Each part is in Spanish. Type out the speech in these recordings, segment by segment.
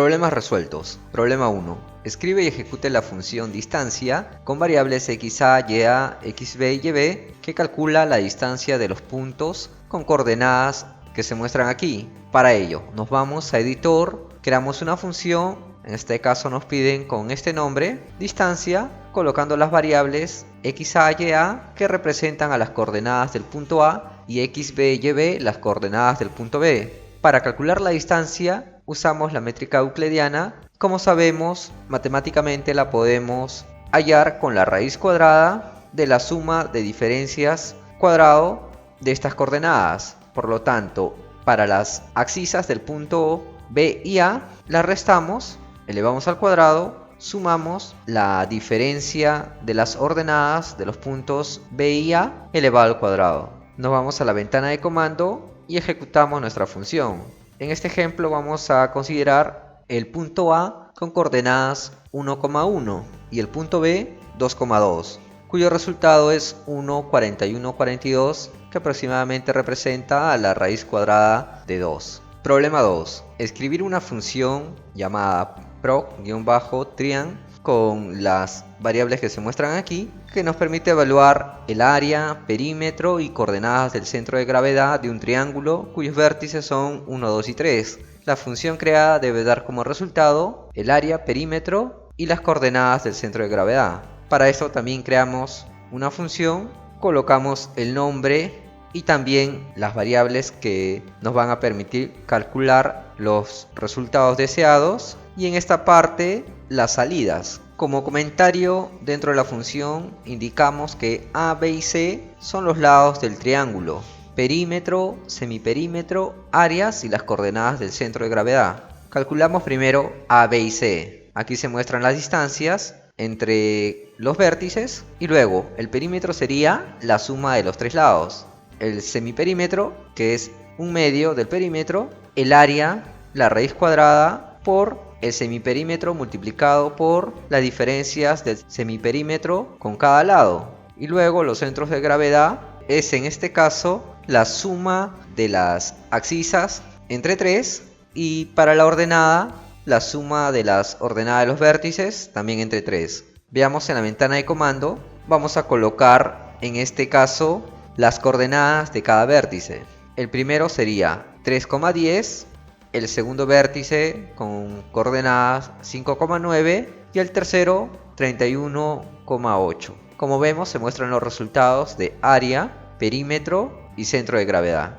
Problemas resueltos. Problema 1. Escribe y ejecute la función distancia con variables xa, ya, xb y yb que calcula la distancia de los puntos con coordenadas que se muestran aquí. Para ello, nos vamos a editor, creamos una función, en este caso nos piden con este nombre, distancia, colocando las variables xa, ya que representan a las coordenadas del punto A y xb y yb las coordenadas del punto B. Para calcular la distancia usamos la métrica euclidiana. Como sabemos, matemáticamente la podemos hallar con la raíz cuadrada de la suma de diferencias cuadrado de estas coordenadas. Por lo tanto, para las abscisas del punto B y A, las restamos, elevamos al cuadrado, sumamos la diferencia de las ordenadas de los puntos B y A elevado al cuadrado. Nos vamos a la ventana de comando y ejecutamos nuestra función. En este ejemplo vamos a considerar el punto A con coordenadas 1,1 y el punto B 2,2, cuyo resultado es 1,4142, que aproximadamente representa a la raíz cuadrada de 2. Problema 2. Escribir una función llamada proc-trian con las variables que se muestran aquí, que nos permite evaluar el área, perímetro y coordenadas del centro de gravedad de un triángulo cuyos vértices son 1, 2 y 3. La función creada debe dar como resultado el área, perímetro y las coordenadas del centro de gravedad. Para esto también creamos una función, colocamos el nombre y también las variables que nos van a permitir calcular los resultados deseados, y en esta parte las salidas. Como comentario, dentro de la función indicamos que A, B y C son los lados del triángulo, perímetro, semiperímetro, áreas y las coordenadas del centro de gravedad. Calculamos primero A, B y C. Aquí se muestran las distancias entre los vértices, y luego el perímetro sería la suma de los tres lados, el semiperímetro, que es un medio del perímetro, el área, la raíz cuadrada por el semiperímetro multiplicado por las diferencias del semiperímetro con cada lado, y luego los centros de gravedad es en este caso la suma de las abscisas entre 3, y para la ordenada la suma de las ordenadas de los vértices también entre 3. Veamos en la ventana de comando, vamos a colocar en este caso las coordenadas de cada vértice. El primero sería 3,10, el segundo vértice con coordenadas 5,9 y el tercero 31,8. Como vemos, se muestran los resultados de área, perímetro y centro de gravedad.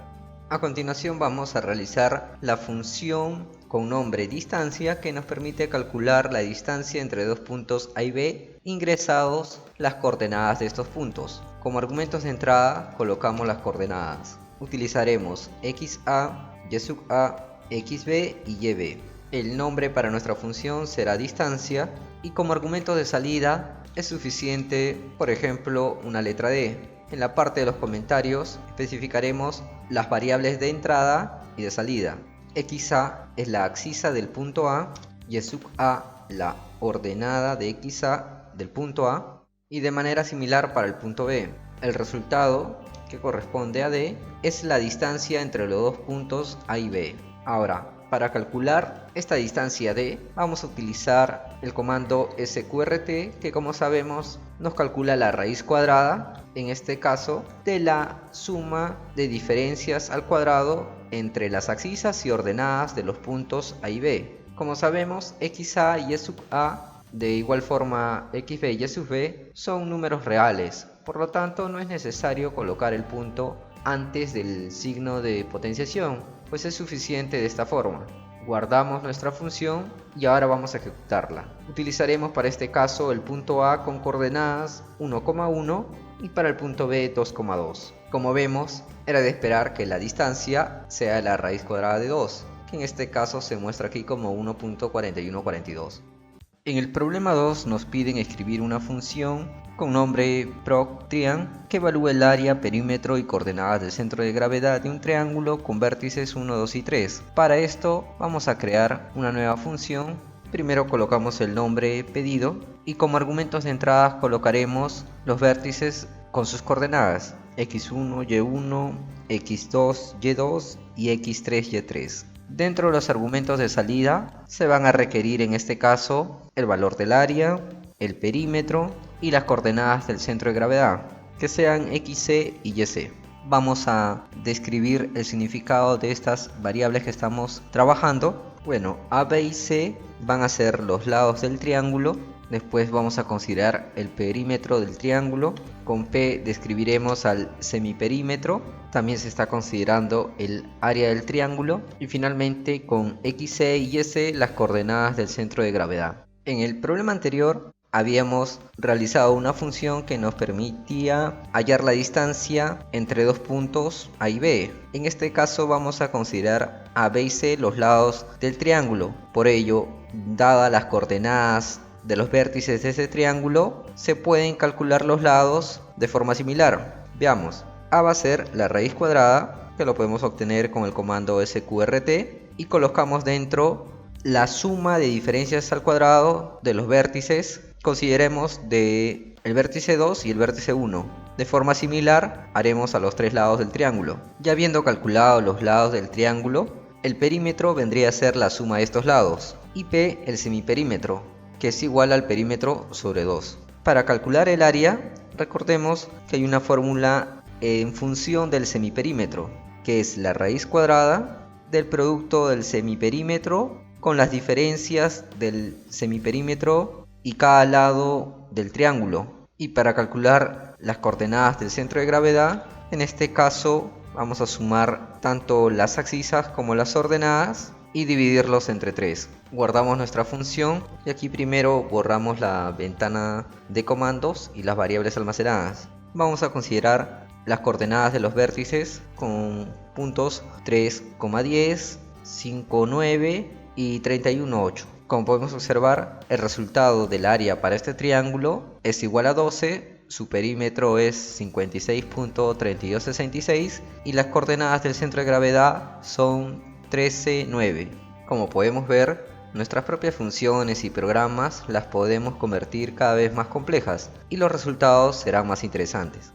A continuación vamos a realizar la función con nombre distancia, que nos permite calcular la distancia entre dos puntos A y B, ingresados las coordenadas de estos puntos. Como argumentos de entrada colocamos las coordenadas. Utilizaremos xa, y sub a, xb y yb. El nombre para nuestra función será distancia, y como argumento de salida es suficiente, por ejemplo, una letra D. En la parte de los comentarios especificaremos las variables de entrada y de salida. xa es la abscisa del punto A, y sub a la ordenada de xa del punto A, y de manera similar para el punto B. El resultado, que corresponde a D, es la distancia entre los dos puntos A y B. Ahora, para calcular esta distancia D, vamos a utilizar el comando sqrt, que como sabemos nos calcula la raíz cuadrada, en este caso, de la suma de diferencias al cuadrado entre las abscisas y ordenadas de los puntos A y B. Como sabemos, xa y y sub a, de igual forma xb y y sub b, son números reales. Por lo tanto, no es necesario colocar el punto antes del signo de potenciación, pues es suficiente de esta forma. Guardamos nuestra función y ahora vamos a ejecutarla. Utilizaremos para este caso el punto A con coordenadas 1,1 y para el punto B 2,2. Como vemos, era de esperar que la distancia sea la raíz cuadrada de 2, que en este caso se muestra aquí como 1,4142. En el problema 2 nos piden escribir una función con nombre proc-trian que evalúe el área, perímetro y coordenadas del centro de gravedad de un triángulo con vértices 1, 2 y 3. Para esto vamos a crear una nueva función. Primero colocamos el nombre pedido y como argumentos de entrada colocaremos los vértices con sus coordenadas x1, y1, x2, y2 y x3, y3. Dentro de los argumentos de salida se van a requerir en este caso el valor del área, el perímetro y las coordenadas del centro de gravedad, que sean XC y YC. Vamos a describir el significado de estas variables que estamos trabajando. Bueno, A, B y C van a ser los lados del triángulo. Después vamos a considerar el perímetro del triángulo. Con P describiremos al semiperímetro. También se está considerando el área del triángulo. Y finalmente con XC y YC las coordenadas del centro de gravedad. En el problema anterior habíamos realizado una función que nos permitía hallar la distancia entre dos puntos A y B. En este caso vamos a considerar a B y C los lados del triángulo. Por ello, dadas las coordenadas de los vértices de ese triángulo, se pueden calcular los lados de forma similar. Veamos, A va a ser la raíz cuadrada, que lo podemos obtener con el comando sqrt, y colocamos dentro la suma de diferencias al cuadrado de los vértices. Consideremos de el vértice 2 y el vértice 1. De forma similar haremos a los tres lados del triángulo. Ya habiendo calculado los lados del triángulo, el perímetro vendría a ser la suma de estos lados y P el semiperímetro, que es igual al perímetro sobre 2. Para calcular el área, recordemos que hay una fórmula en función del semiperímetro, que es la raíz cuadrada del producto del semiperímetro con las diferencias del semiperímetro y cada lado del triángulo. Y para calcular las coordenadas del centro de gravedad, en este caso vamos a sumar tanto las abscisas como las ordenadas y dividirlos entre 3. Guardamos nuestra función y aquí primero borramos la ventana de comandos y las variables almacenadas. Vamos a considerar las coordenadas de los vértices con puntos 3,10, 5,9 y 31,8. Como podemos observar, el resultado del área para este triángulo es igual a 12, su perímetro es 56.3266 y las coordenadas del centro de gravedad son 13,9. Como podemos ver, nuestras propias funciones y programas las podemos convertir cada vez más complejas y los resultados serán más interesantes.